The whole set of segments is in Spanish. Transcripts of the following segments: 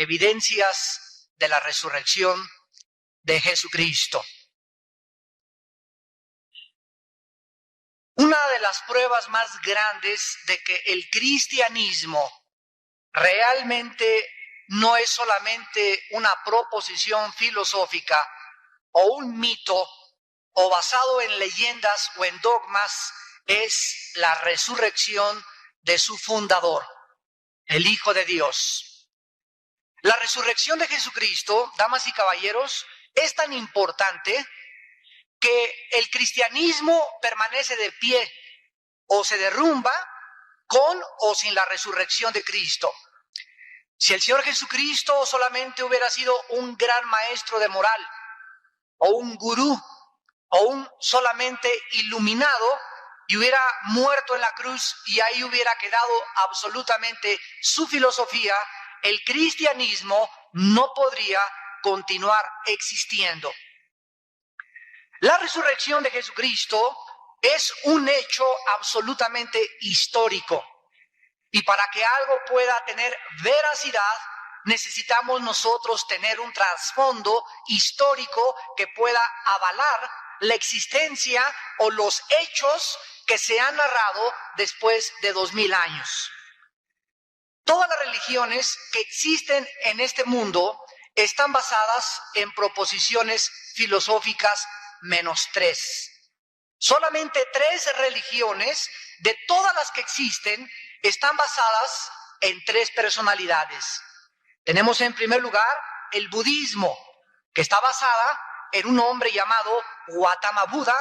evidencias de la resurrección de Jesucristo. Una de las pruebas más grandes de que el cristianismo realmente no es solamente una proposición filosófica o un mito o basado en leyendas o en dogmas, es la resurrección de su fundador, el Hijo de Dios. La resurrección de Jesucristo, damas y caballeros, es tan importante que el cristianismo permanece de pie o se derrumba con o sin la resurrección de Cristo. Si el Señor Jesucristo solamente hubiera sido un gran maestro de moral, o un gurú, o un solamente iluminado, y hubiera muerto en la cruz y ahí hubiera quedado absolutamente su filosofía, el cristianismo no podría continuar existiendo. La resurrección de Jesucristo es un hecho absolutamente histórico. Y para que algo pueda tener veracidad, necesitamos nosotros tener un trasfondo histórico que pueda avalar la existencia o los hechos que se han narrado después de 2000 años. Todas las religiones que existen en este mundo están basadas en proposiciones filosóficas menos 3. Solamente 3 religiones de todas las que existen están basadas en 3 personalidades. Tenemos en primer lugar el budismo, que está basada en un hombre llamado Gautama Buda,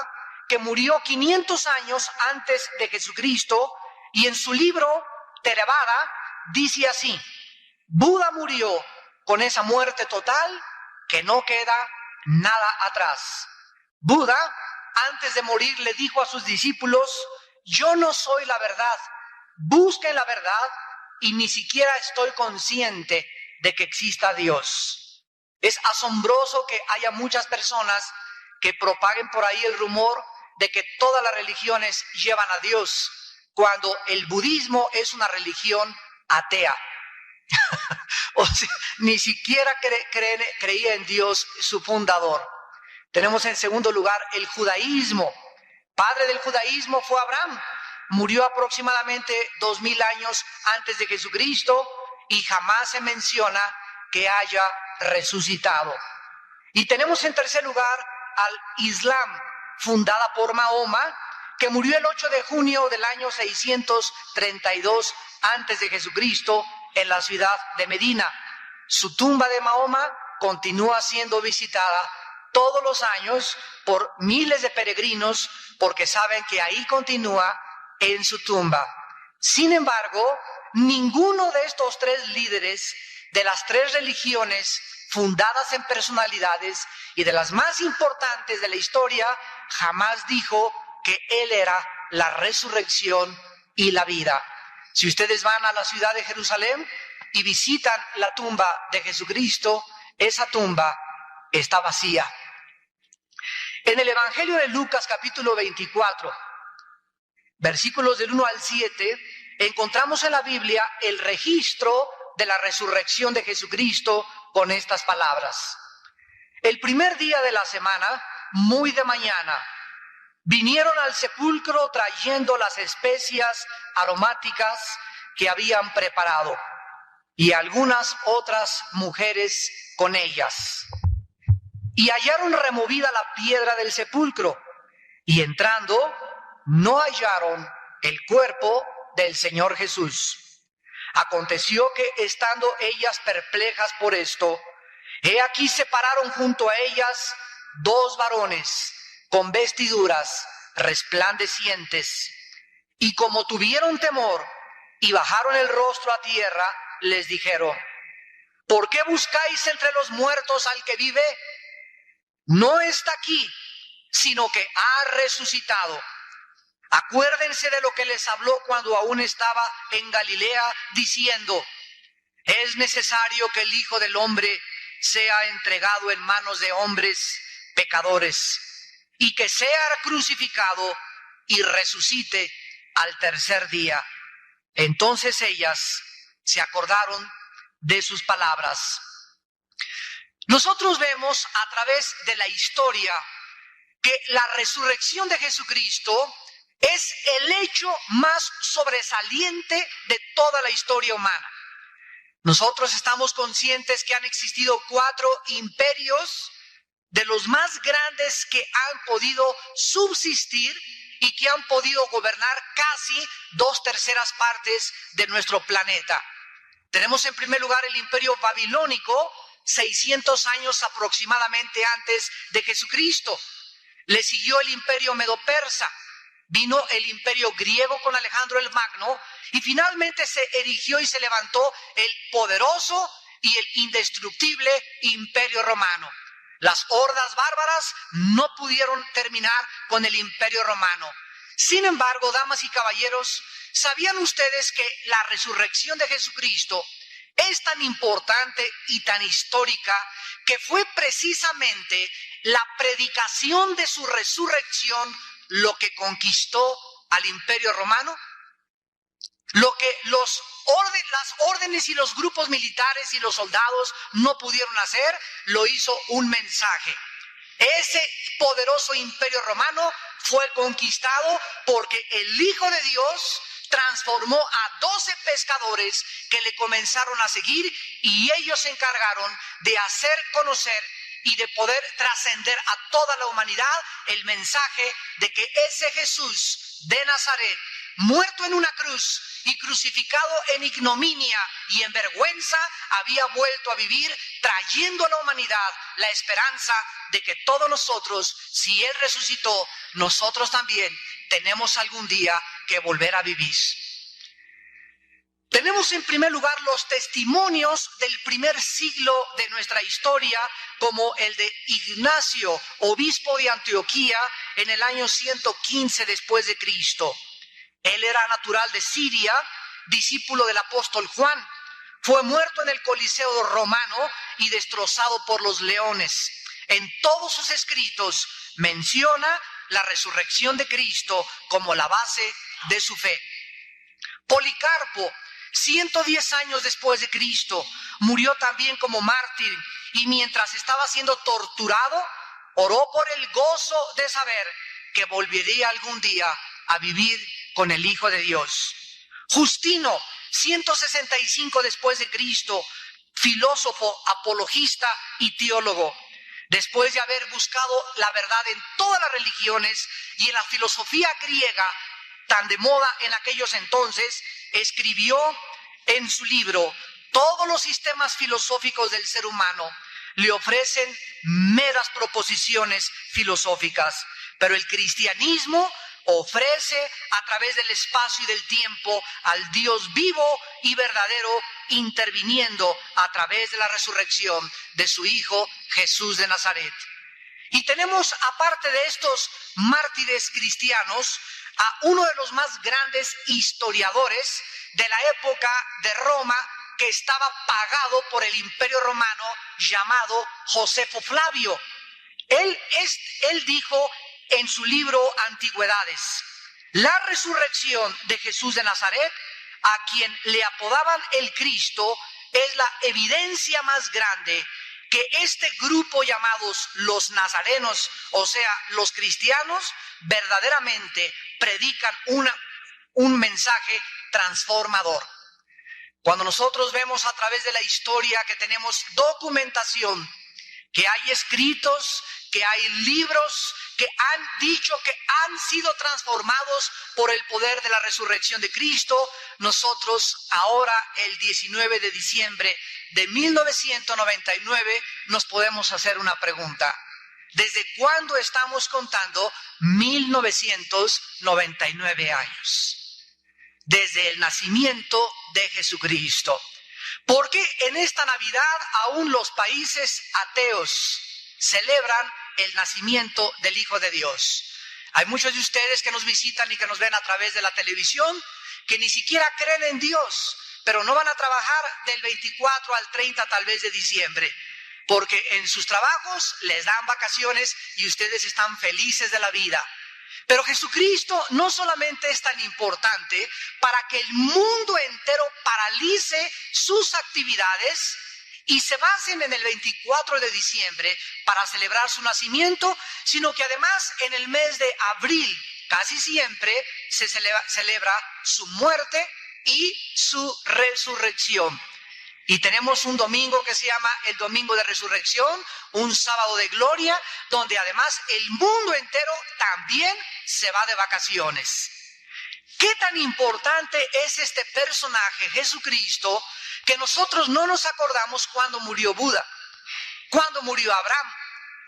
que murió 500 años antes de Jesucristo, y en su libro Theravada dice así: Buda murió con esa muerte total que no queda nada atrás. Buda, antes de morir, le dijo a sus discípulos: yo no soy la verdad, busquen la verdad, y ni siquiera estoy consciente de que exista Dios. Es asombroso que haya muchas personas que propaguen por ahí el rumor de que todas las religiones llevan a Dios, cuando el budismo es una religión atea. O sea, ni siquiera creía en Dios, su fundador. Tenemos en segundo lugar el judaísmo. Padre del judaísmo fue Abraham. Murió aproximadamente 2000 años antes de Jesucristo y jamás se menciona que haya resucitado. Y tenemos en tercer lugar al Islam, fundada por Mahoma, que murió el 8 de junio del año 632 antes de Jesucristo en la ciudad de Medina. Su tumba de Mahoma continúa siendo visitada todos los años por miles de peregrinos porque saben que ahí continúa en su tumba. Sin embargo, ninguno de estos 3 líderes de las 3 religiones fundadas en personalidades y de las más importantes de la historia jamás dijo que Él era la resurrección y la vida. Si ustedes van a la ciudad de Jerusalén y visitan la tumba de Jesucristo, esa tumba está vacía. En el Evangelio de Lucas, capítulo 24, versículos del 1 al 7, encontramos en la Biblia el registro de la resurrección de Jesucristo con estas palabras. El primer día de la semana, muy de mañana, vinieron al sepulcro trayendo las especias aromáticas que habían preparado, y algunas otras mujeres con ellas. Y hallaron removida la piedra del sepulcro, y entrando, no hallaron el cuerpo del Señor Jesús. Aconteció que, estando ellas perplejas por esto, he aquí se pararon junto a ellas 2 varones con vestiduras resplandecientes, y como tuvieron temor y bajaron el rostro a tierra, les dijeron: ¿por qué buscáis entre los muertos al que vive? No está aquí, sino que ha resucitado. Acuérdense de lo que les habló cuando aún estaba en Galilea, diciendo: es necesario que el Hijo del Hombre sea entregado en manos de hombres pecadores, y que sea crucificado y resucite al tercer día. Entonces ellas se acordaron de sus palabras. Nosotros vemos a través de la historia que la resurrección de Jesucristo es el hecho más sobresaliente de toda la historia humana. Nosotros estamos conscientes que han existido 4 imperios de los más grandes que han podido subsistir y que han podido gobernar casi 2/3 partes de nuestro planeta. Tenemos en primer lugar el imperio babilónico, 600 años aproximadamente antes de Jesucristo. Le siguió el imperio medo-persa, vino el imperio griego con Alejandro el Magno y finalmente se erigió y se levantó el poderoso y el indestructible imperio romano. Las hordas bárbaras no pudieron terminar con el imperio romano. Sin embargo, damas y caballeros, ¿sabían ustedes que la resurrección de Jesucristo es tan importante y tan histórica que fue precisamente la predicación de su resurrección lo que conquistó al imperio romano? Lo que las órdenes y los grupos militares y los soldados no pudieron hacer, lo hizo un mensaje. Ese poderoso imperio romano fue conquistado porque el Hijo de Dios transformó a 12 pescadores que le comenzaron a seguir y ellos se encargaron de hacer conocer y de poder trascender a toda la humanidad el mensaje de que ese Jesús de Nazaret, muerto en una cruz y crucificado en ignominia y en vergüenza, había vuelto a vivir, trayendo a la humanidad la esperanza de que todos nosotros, si Él resucitó, nosotros también tenemos algún día que volver a vivir. Tenemos en primer lugar los testimonios del primer siglo de nuestra historia, como el de Ignacio, obispo de Antioquía, en el año 115 después de Cristo. Él era natural de Siria, discípulo del apóstol Juan. Fue muerto en el Coliseo romano y destrozado por los leones. En todos sus escritos menciona la resurrección de Cristo como la base de su fe. Policarpo, 110 años después de Cristo, murió también como mártir y mientras estaba siendo torturado, oró por el gozo de saber que volvería algún día a vivir con el Hijo de Dios. Justino, 165 después de Cristo, filósofo, apologista y teólogo. Después de haber buscado la verdad en todas las religiones y en la filosofía griega, tan de moda en aquellos entonces, escribió en su libro: todos los sistemas filosóficos del ser humano le ofrecen meras proposiciones filosóficas, pero el cristianismo ofrece a través del espacio y del tiempo al Dios vivo y verdadero, interviniendo a través de la resurrección de su Hijo Jesús de Nazaret. Y tenemos, aparte de estos mártires cristianos, a uno de los más grandes historiadores de la época de Roma, que estaba pagado por el Imperio Romano, llamado Josefo Flavio. Él dijo en su libro Antigüedades: la resurrección de Jesús de Nazaret, a quien le apodaban el Cristo, es la evidencia más grande que este grupo llamados los nazarenos, o sea, los cristianos, verdaderamente predican un mensaje transformador. Cuando nosotros vemos a través de la historia que tenemos documentación, que hay escritos, que hay libros que han dicho que han sido transformados por el poder de la resurrección de Cristo, nosotros ahora, el 19 de diciembre de 1999, nos podemos hacer una pregunta. ¿Desde cuándo estamos contando 1999 años? Desde el nacimiento de Jesucristo. ¿Por qué en esta Navidad aún los países ateos celebran el nacimiento del Hijo de Dios? Hay muchos de ustedes que nos visitan y que nos ven a través de la televisión que ni siquiera creen en Dios, pero no van a trabajar del 24 al 30 tal vez de diciembre, porque en sus trabajos les dan vacaciones y ustedes están felices de la vida. Pero Jesucristo no solamente es tan importante para que el mundo entero paralice sus actividades y se basen en el 24 de diciembre para celebrar su nacimiento, sino que además en el mes de abril casi siempre se celebra su muerte y su resurrección. Y tenemos un domingo que se llama el Domingo de Resurrección, un sábado de gloria, donde además el mundo entero también se va de vacaciones. ¿Qué tan importante es este personaje, Jesucristo, que nosotros no nos acordamos cuando murió Buda, cuando murió Abraham?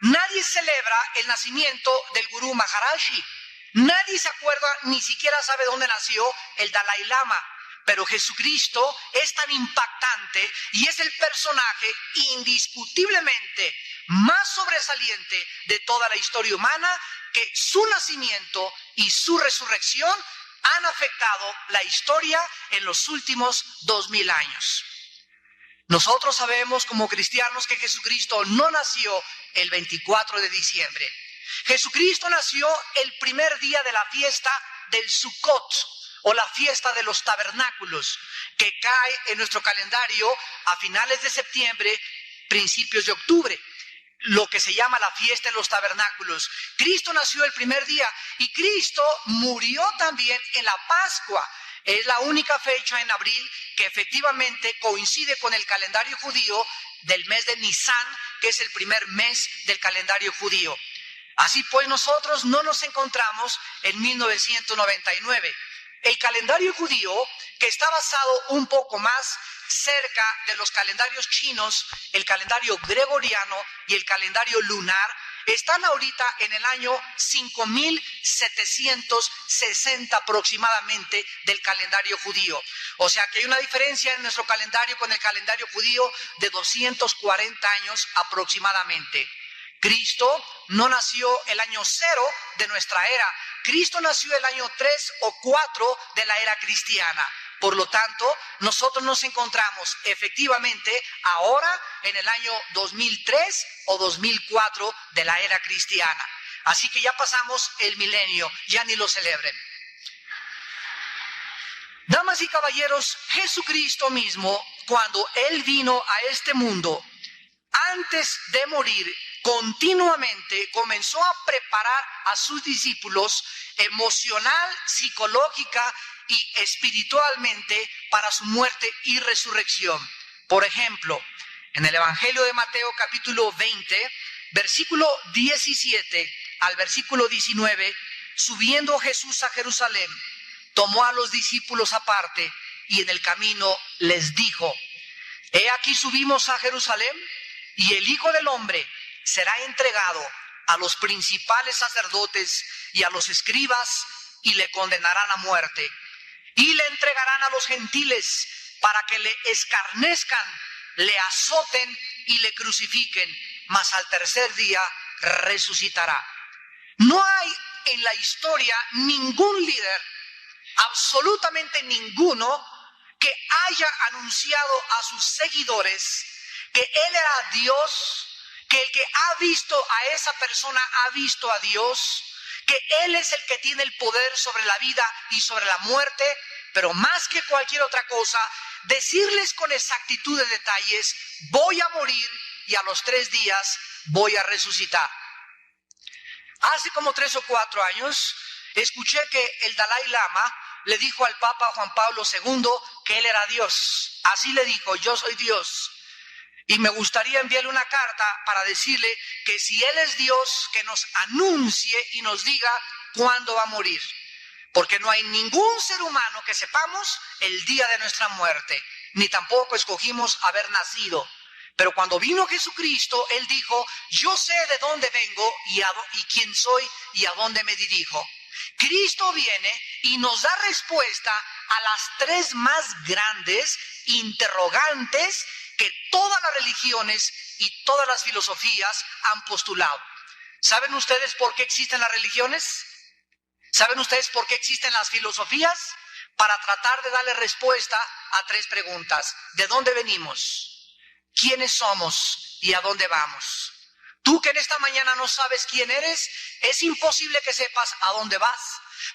Nadie celebra el nacimiento del Gurú Maharaji. Nadie se acuerda, ni siquiera sabe dónde nació el Dalai Lama. Pero Jesucristo es tan impactante y es el personaje indiscutiblemente más sobresaliente de toda la historia humana, que su nacimiento y su resurrección han afectado la historia en los últimos 2000 años. Nosotros sabemos como cristianos que Jesucristo no nació el 24 de diciembre. Jesucristo nació el primer día de la fiesta del Sukkot, o la fiesta de los tabernáculos, que cae en nuestro calendario a finales de septiembre, principios de octubre, lo que se llama la fiesta de los tabernáculos. Cristo nació el primer día y Cristo murió también en la Pascua. Es la única fecha en abril que efectivamente coincide con el calendario judío del mes de Nisan, que es el primer mes del calendario judío. Así pues, nosotros no nos encontramos en 1999. El calendario judío, que está basado un poco más cerca de los calendarios chinos, el calendario gregoriano y el calendario lunar, están ahorita en el año 5760 aproximadamente del calendario judío. O sea que hay una diferencia en nuestro calendario con el calendario judío de 240 años aproximadamente. Cristo no nació el año 0 de nuestra era. Cristo nació el año 3 o 4 de la era cristiana. Por lo tanto, nosotros nos encontramos efectivamente ahora en el año 2003 o 2004 de la era cristiana. Así que ya pasamos el milenio, ya ni lo celebren. Damas y caballeros, Jesucristo mismo, cuando Él vino a este mundo, antes de morir, continuamente comenzó a preparar a sus discípulos emocional, psicológica y espiritualmente para su muerte y resurrección. Por ejemplo, en el Evangelio de Mateo capítulo 20, versículo 17 al versículo 19, subiendo Jesús a Jerusalén, tomó a los discípulos aparte y en el camino les dijo: He aquí subimos a Jerusalén, y el Hijo del Hombre será entregado a los principales sacerdotes y a los escribas, y le condenarán a muerte. Y le entregarán a los gentiles para que le escarnezcan, le azoten y le crucifiquen, mas al tercer día resucitará. No hay en la historia ningún líder, absolutamente ninguno, que haya anunciado a sus seguidores que Él era Dios, que el que ha visto a esa persona ha visto a Dios, que Él es el que tiene el poder sobre la vida y sobre la muerte, pero más que cualquier otra cosa, decirles con exactitud de detalles: voy a morir y a los 3 días voy a resucitar. Hace como 3 o 4 años, escuché que el Dalai Lama le dijo al Papa Juan Pablo II que él era Dios. Así le dijo: yo soy Dios. Y me gustaría enviarle una carta para decirle que si Él es Dios, que nos anuncie y nos diga cuándo va a morir. Porque no hay ningún ser humano que sepamos el día de nuestra muerte, ni tampoco escogimos haber nacido. Pero cuando vino Jesucristo, Él dijo: yo sé de dónde vengo y quién soy y a dónde me dirijo. Cristo viene y nos da respuesta a las 3 más grandes interrogantes que todas las religiones y todas las filosofías han postulado. ¿Saben ustedes por qué existen las religiones? ¿Saben ustedes por qué existen las filosofías? Para tratar de darle respuesta a 3 preguntas. ¿De dónde venimos? ¿Quiénes somos? ¿Y a dónde vamos? Tú que en esta mañana no sabes quién eres, es imposible que sepas a dónde vas.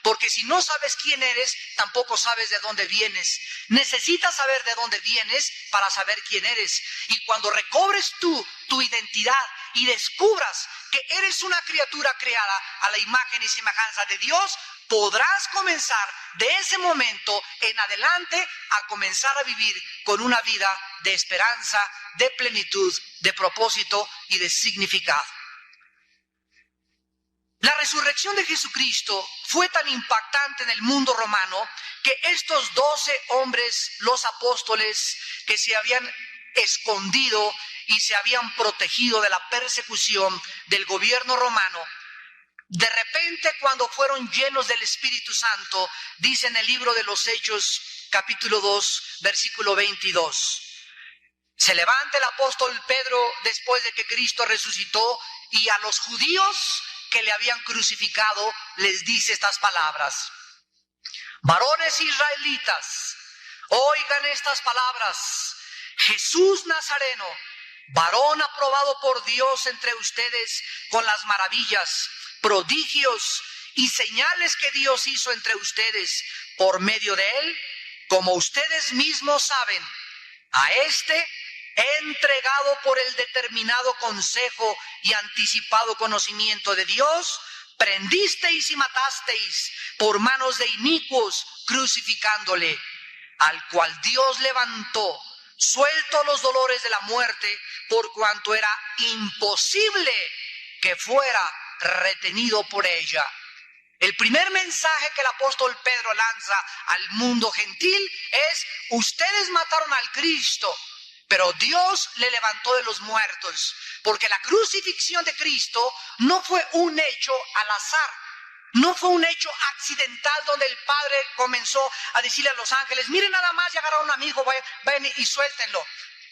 Porque si no sabes quién eres, tampoco sabes de dónde vienes. Necesitas saber de dónde vienes para saber quién eres. Y cuando recobres tú tu identidad y descubras que eres una criatura creada a la imagen y semejanza de Dios, podrás comenzar de ese momento en adelante a comenzar a vivir con una vida de esperanza, de plenitud, de propósito y de significado. La resurrección de Jesucristo fue tan impactante en el mundo romano que estos 12 hombres, los apóstoles, que se habían escondido y se habían protegido de la persecución del gobierno romano, de repente cuando fueron llenos del Espíritu Santo, dice en el libro de los Hechos, capítulo 2, versículo 22, se levanta el apóstol Pedro después de que Cristo resucitó y a los judíos que le habían crucificado les dice estas palabras: varones israelitas, oigan estas palabras. Jesús Nazareno, varón aprobado por Dios entre ustedes con las maravillas, prodigios y señales que Dios hizo entre ustedes por medio de él, como ustedes mismos saben, a este entregado por el determinado consejo y anticipado conocimiento de Dios, prendisteis y matasteis por manos de inicuos, crucificándole, al cual Dios levantó, suelto los dolores de la muerte, por cuanto era imposible que fuera retenido por ella. El primer mensaje que el apóstol Pedro lanza al mundo gentil es: ustedes mataron al Cristo, pero Dios le levantó de los muertos, porque la crucifixión de Cristo no fue un hecho al azar, no fue un hecho accidental donde el Padre comenzó a decirle a los ángeles: miren nada más, ya agarraron a mi hijo, vayan y suéltenlo.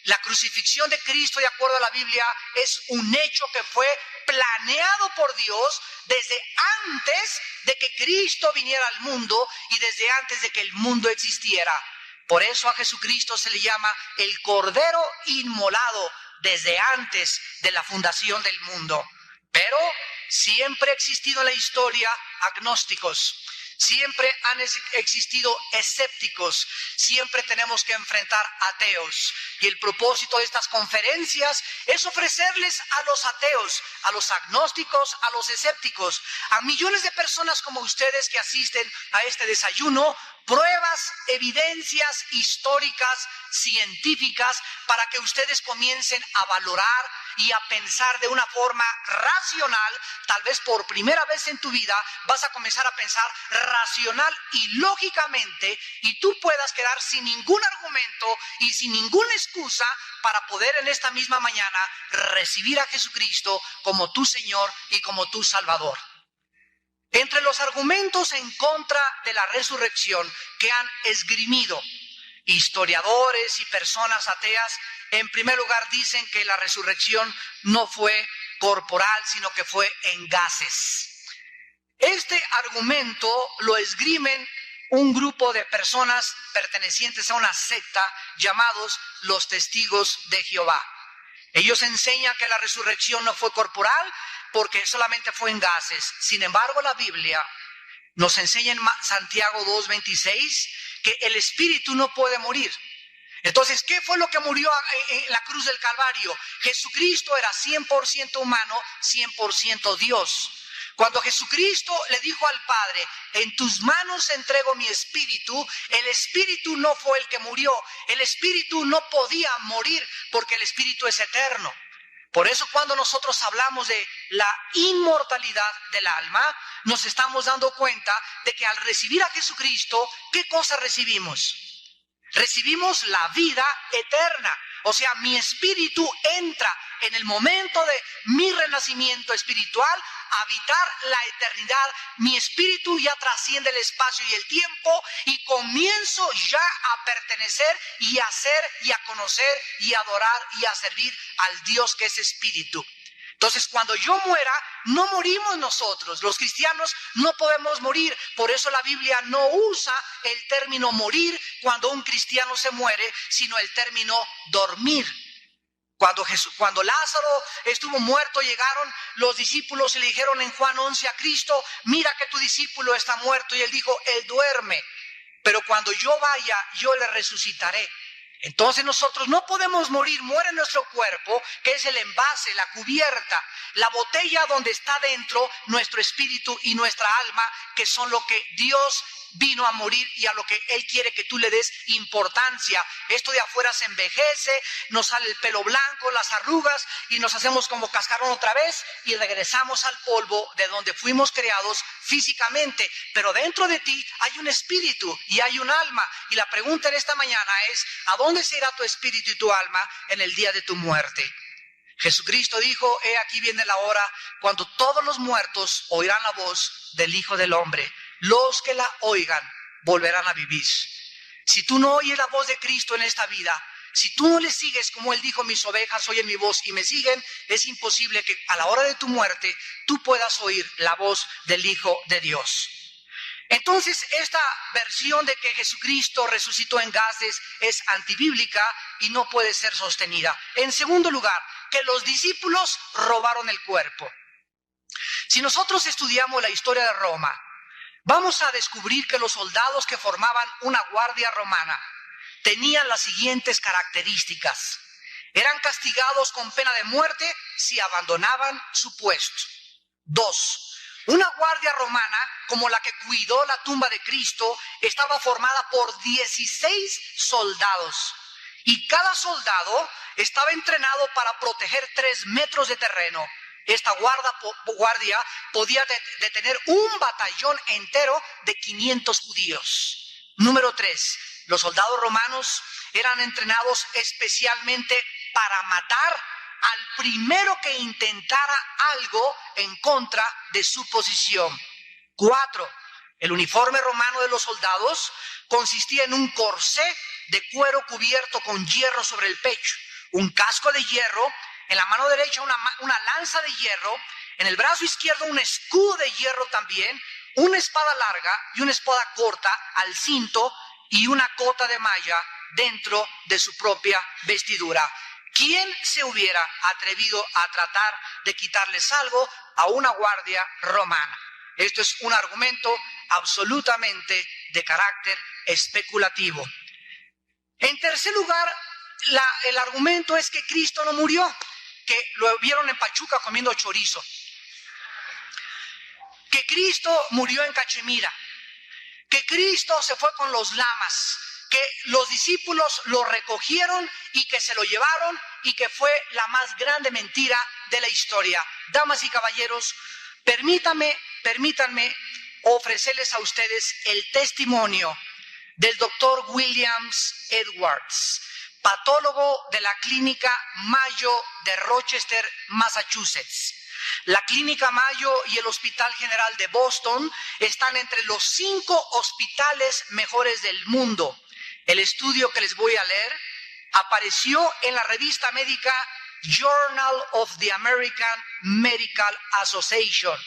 La crucifixión de Cristo, de acuerdo a la Biblia, es un hecho que fue planeado por Dios desde antes de que Cristo viniera al mundo y desde antes de que el mundo existiera. Por eso a Jesucristo se le llama el Cordero Inmolado desde antes de la fundación del mundo. Pero siempre ha existido en la historia agnósticos, siempre han existido escépticos, siempre tenemos que enfrentar ateos. Y el propósito de estas conferencias es ofrecerles a los ateos, a los agnósticos, a los escépticos, a millones de personas como ustedes que asisten a este desayuno, pruebas, evidencias históricas, científicas, para que ustedes comiencen a valorar y a pensar de una forma racional. Tal vez por primera vez en tu vida vas a comenzar a pensar racional y lógicamente, y tú puedas quedar sin ningún argumento y sin ninguna excusa para poder en esta misma mañana recibir a Jesucristo como tu Señor y como tu Salvador. Entre los argumentos en contra de la resurrección que han esgrimido historiadores y personas ateas, en primer lugar dicen que la resurrección no fue corporal, sino que fue en gases. Este argumento lo esgrimen un grupo de personas pertenecientes a una secta llamados los Testigos de Jehová. Ellos enseñan que la resurrección no fue corporal porque solamente fue en gases. Sin embargo, la Biblia nos enseña en Santiago 2:26 que el espíritu no puede morir. Entonces, ¿qué fue lo que murió en la cruz del Calvario? Jesucristo era 100% humano, 100% Dios. Cuando Jesucristo le dijo al Padre: en tus manos entrego mi espíritu, el espíritu no fue el que murió. El espíritu no podía morir porque el espíritu es eterno. Por eso cuando nosotros hablamos de la inmortalidad del alma, nos estamos dando cuenta de que al recibir a Jesucristo, ¿qué cosa recibimos? Recibimos la vida eterna. O sea, mi espíritu entra en el momento de mi renacimiento espiritual a habitar la eternidad. Mi espíritu ya trasciende el espacio y el tiempo y comienzo ya a pertenecer y a ser y a conocer y a adorar y a servir al Dios que es espíritu. Entonces, cuando yo muera, no morimos nosotros. Los cristianos no podemos morir. Por eso la Biblia no usa el término morir cuando un cristiano se muere, sino el término dormir. Cuando Lázaro estuvo muerto, llegaron los discípulos y le dijeron en Juan 11 a Cristo: mira que tu discípulo está muerto. Y él dijo: él duerme, pero cuando yo vaya, yo le resucitaré. Entonces nosotros no podemos morir, muere nuestro cuerpo, que es el envase, la cubierta, la botella donde está dentro nuestro espíritu y nuestra alma, que son lo que Dios vino a morir y a lo que Él quiere que tú le des importancia. Esto de afuera se envejece, nos sale el pelo blanco, las arrugas, y nos hacemos como cascarón otra vez y regresamos al polvo de donde fuimos creados físicamente. Pero dentro de ti hay un espíritu y hay un alma, y la pregunta en esta mañana es: ¿a dónde se irá tu espíritu y tu alma en el día de tu muerte? Jesucristo dijo: he aquí viene la hora cuando todos los muertos oirán la voz del Hijo del Hombre. Los que la oigan volverán a vivir. Si tú no oyes la voz de Cristo en esta vida, si tú no le sigues, como Él dijo: mis ovejas oyen mi voz y me siguen, es imposible que a la hora de tu muerte tú puedas oír la voz del Hijo de Dios. Entonces, esta versión de que Jesucristo resucitó en gases es antibíblica y no puede ser sostenida. En segundo lugar, que los discípulos robaron el cuerpo. Si nosotros estudiamos la historia de Roma, vamos a descubrir que los soldados que formaban una guardia romana tenían las siguientes características. Eran castigados con pena de muerte si abandonaban su puesto. 2. Una guardia romana, como la que cuidó la tumba de Cristo, estaba formada por 16 soldados. Y cada soldado estaba entrenado para proteger 3 metros de terreno. Esta guardia podía detener un batallón entero de 500 judíos. Número 3. Los soldados romanos eran entrenados especialmente para matar al primero que intentara algo en contra de su posición. 4. El uniforme romano de los soldados consistía en un corsé de cuero cubierto con hierro sobre el pecho, un casco de hierro, en la mano derecha una lanza de hierro, en el brazo izquierdo un escudo de hierro también, una espada larga y una espada corta al cinto y una cota de malla dentro de su propia vestidura. ¿Quién se hubiera atrevido a tratar de quitarles algo a una guardia romana? Esto es un argumento absolutamente de carácter especulativo. En tercer lugar, el argumento es que Cristo no murió, que lo vieron en Pachuca comiendo chorizo, que Cristo murió en Cachemira, que Cristo se fue con los lamas, que los discípulos lo recogieron y que se lo llevaron, y que fue la más grande mentira de la historia. Damas y caballeros, permítanme ofrecerles a ustedes el testimonio del doctor Williams Edwards, patólogo de la Clínica Mayo de Rochester, Massachusetts. La Clínica Mayo y el Hospital General de Boston están entre los 5 hospitales mejores del mundo. El estudio que les voy a leer apareció en la revista médica Journal of the American Medical Association,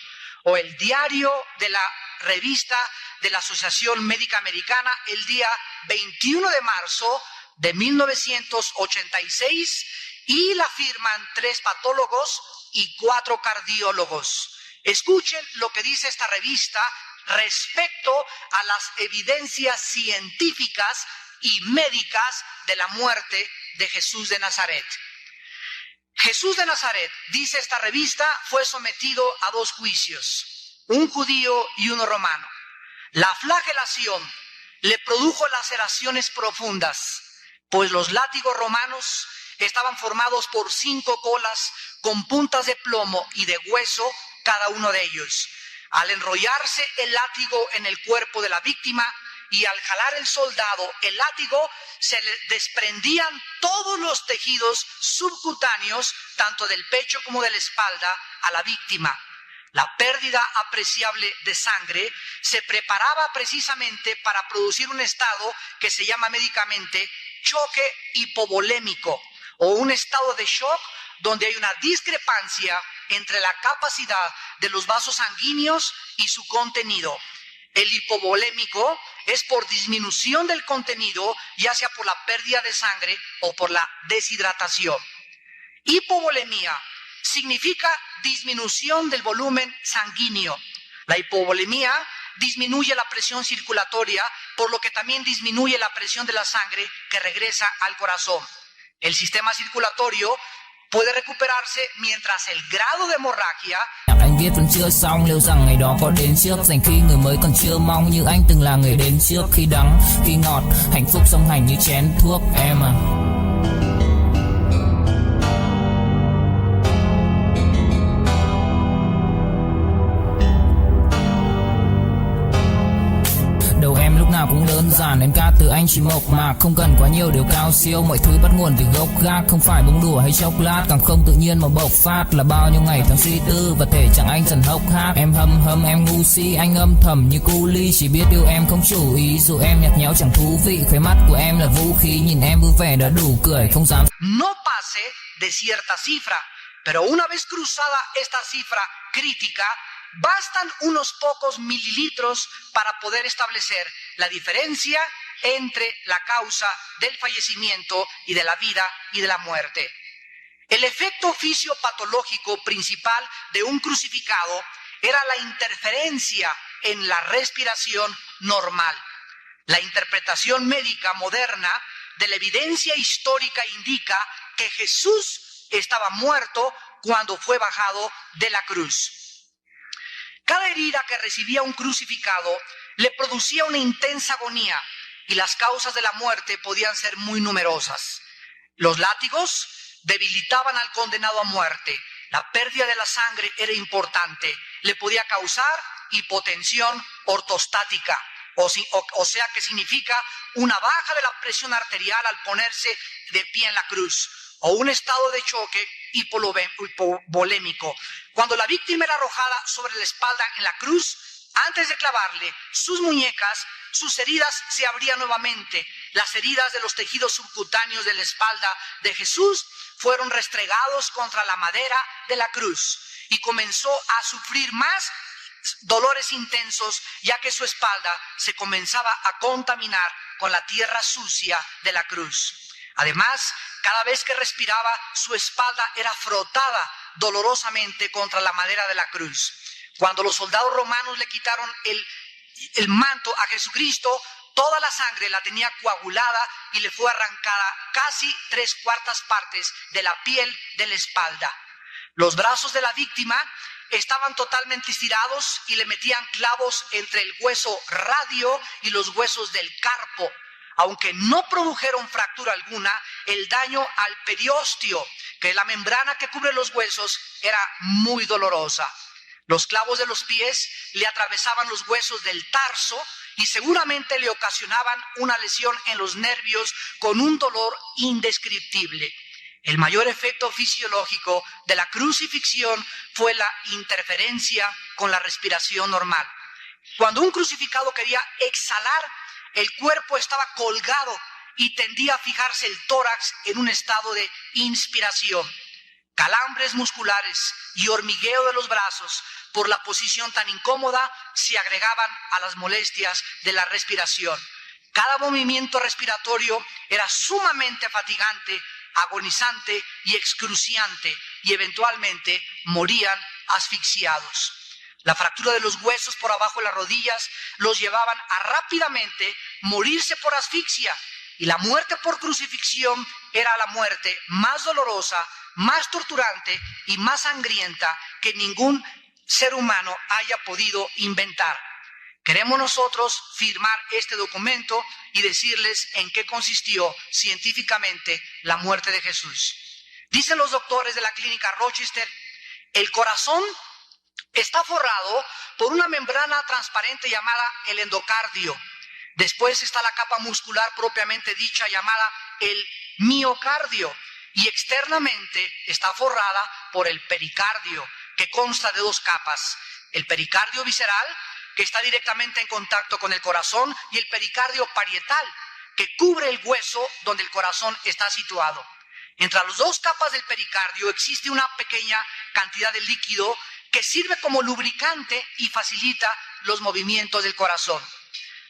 o el diario de la revista de la Asociación Médica Americana, el día 21 de marzo de 1986, y la firman 3 patólogos y 4 cardiólogos. Escuchen lo que dice esta revista respecto a las evidencias científicas y médicas de la muerte de Jesús de Nazaret. Jesús de Nazaret, dice esta revista, fue sometido a 2 juicios, un judío y uno romano. La flagelación le produjo laceraciones profundas, pues los látigos romanos estaban formados por 5 colas con puntas de plomo y de hueso cada uno de ellos. Al enrollarse el látigo en el cuerpo de la víctima y al jalar el soldado el látigo, se le desprendían todos los tejidos subcutáneos, tanto del pecho como de la espalda, a la víctima. La pérdida apreciable de sangre se preparaba precisamente para producir un estado que se llama médicamente choque hipovolémico, o un estado de shock donde hay una discrepancia entre la capacidad de los vasos sanguíneos y su contenido. El hipovolémico es por disminución del contenido, ya sea por la pérdida de sangre o por la deshidratación. Hipovolemia significa disminución del volumen sanguíneo. La hipovolemia disminuye la presión circulatoria, por lo que también disminuye la presión de la sangre que regresa al corazón. El sistema circulatorio puede recuperarse mientras el grado de hemorragia. Anh viết vẫn chưa xong, liệu rằng ngày đó có đến trước, dành khi người mới còn chưa mong như anh từng là người đến trước, khi đắng khi ngọt, hạnh phúc song hành như chén thuốc em à. Đầu em lúc nào cũng đơn giản, em ca từ anh chỉ mộc mạc, không cần quá nhiều điều cao siêu, mọi thứ bắt nguồn từ gốc gác, không phải bông đùa hay chốc lát, càng không tự nhiên mà bộc phát, là bao nhiêu ngày tháng suy tư và thể chẳng anh dần hốc hác. Em hâm em ngu si, anh âm thầm như cu ly, chỉ biết yêu em không chủ ý, dù em nhạt nhẽo chẳng thú vị, khóe mắt của em là vũ khí, nhìn em vui vẻ đã đủ cười, không dám. No pase de cierta cifra, pero una vez cruzada esta cifra crítica, bastan unos pocos mililitros para poder establecer la diferencia entre la causa del fallecimiento y de la vida y de la muerte. El efecto fisiopatológico principal de un crucificado era la interferencia en la respiración normal. La interpretación médica moderna de la evidencia histórica indica que Jesús estaba muerto cuando fue bajado de la cruz. Cada herida que recibía un crucificado le producía una intensa agonía y las causas de la muerte podían ser muy numerosas. Los látigos debilitaban al condenado a muerte. La pérdida de la sangre era importante. Le podía causar hipotensión ortostática, o sea que significa una baja de la presión arterial al ponerse de pie en la cruz, o un estado de choque hipovolémico. Cuando la víctima era arrojada sobre la espalda en la cruz, antes de clavarle sus muñecas, sus heridas se abrían nuevamente. Las heridas de los tejidos subcutáneos de la espalda de Jesús fueron restregados contra la madera de la cruz y comenzó a sufrir más dolores intensos, ya que su espalda se comenzaba a contaminar con la tierra sucia de la cruz. Además, cada vez que respiraba, su espalda era frotada dolorosamente contra la madera de la cruz. Cuando los soldados romanos le quitaron el manto a Jesucristo, toda la sangre la tenía coagulada y le fue arrancada casi 3/4 partes de la piel de la espalda. Los brazos de la víctima estaban totalmente estirados y le metían clavos entre el hueso radio y los huesos del carpo. Aunque no produjeron fractura alguna, el daño al periósteo, que es la membrana que cubre los huesos, era muy dolorosa. Los clavos de los pies le atravesaban los huesos del tarso y seguramente le ocasionaban una lesión en los nervios con un dolor indescriptible. El mayor efecto fisiológico de la crucifixión fue la interferencia con la respiración normal. Cuando un crucificado quería exhalar, el cuerpo estaba colgado y tendía a fijarse el tórax en un estado de inspiración. Calambres musculares y hormigueo de los brazos por la posición tan incómoda se agregaban a las molestias de la respiración. Cada movimiento respiratorio era sumamente fatigante, agonizante y excruciante, y eventualmente morían asfixiados. La fractura de los huesos por abajo de las rodillas los llevaban a rápidamente morirse por asfixia, y la muerte por crucifixión era la muerte más dolorosa, más torturante y más sangrienta que ningún ser humano haya podido inventar. Queremos nosotros firmar este documento y decirles en qué consistió científicamente la muerte de Jesús. Dicen los doctores de la clínica Rochester, el corazón está forrado por una membrana transparente llamada el endocardio. Después está la capa muscular propiamente dicha llamada el miocardio, y externamente está forrada por el pericardio, que consta de 2 capas: el pericardio visceral, que está directamente en contacto con el corazón, y el pericardio parietal, que cubre el hueso donde el corazón está situado. Entre las 2 capas del pericardio existe una pequeña cantidad de líquido que sirve como lubricante y facilita los movimientos del corazón.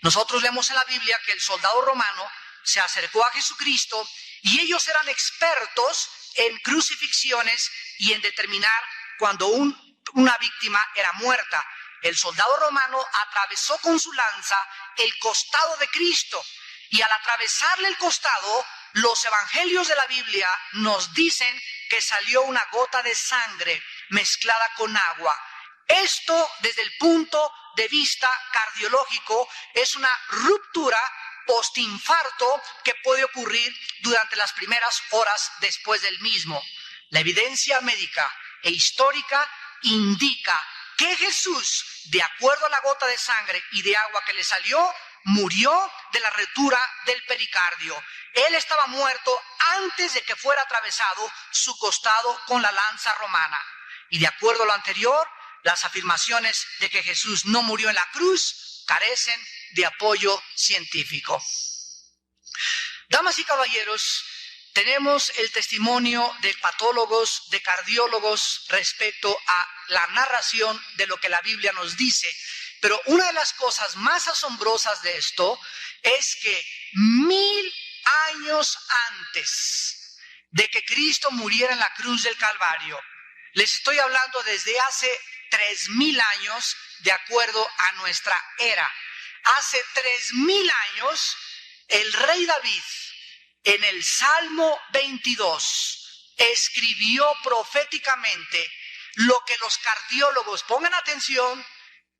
Nosotros leemos en la Biblia que el soldado romano se acercó a Jesucristo y ellos eran expertos en crucifixiones y en determinar cuando una víctima era muerta. El soldado romano atravesó con su lanza el costado de Cristo, y al atravesarle el costado, los evangelios de la Biblia nos dicen que salió una gota de sangre mezclada con agua. Esto, desde el punto de vista cardiológico, es una ruptura postinfarto que puede ocurrir durante las primeras horas después del mismo. La evidencia médica e histórica indica que Jesús, de acuerdo a la gota de sangre y de agua que le salió, murió de la ruptura del pericardio. Él estaba muerto antes de que fuera atravesado su costado con la lanza romana. Y de acuerdo a lo anterior, las afirmaciones de que Jesús no murió en la cruz carecen de apoyo científico. Damas y caballeros, tenemos el testimonio de patólogos, de cardiólogos respecto a la narración de lo que la Biblia nos dice. Pero una de las cosas más asombrosas de esto es que 1000 años antes de que Cristo muriera en la cruz del Calvario, les estoy hablando desde hace 3000 años, de acuerdo a nuestra era. Hace 3000 años, el rey David, en el Salmo 22, escribió proféticamente lo que los cardiólogos, pongan atención,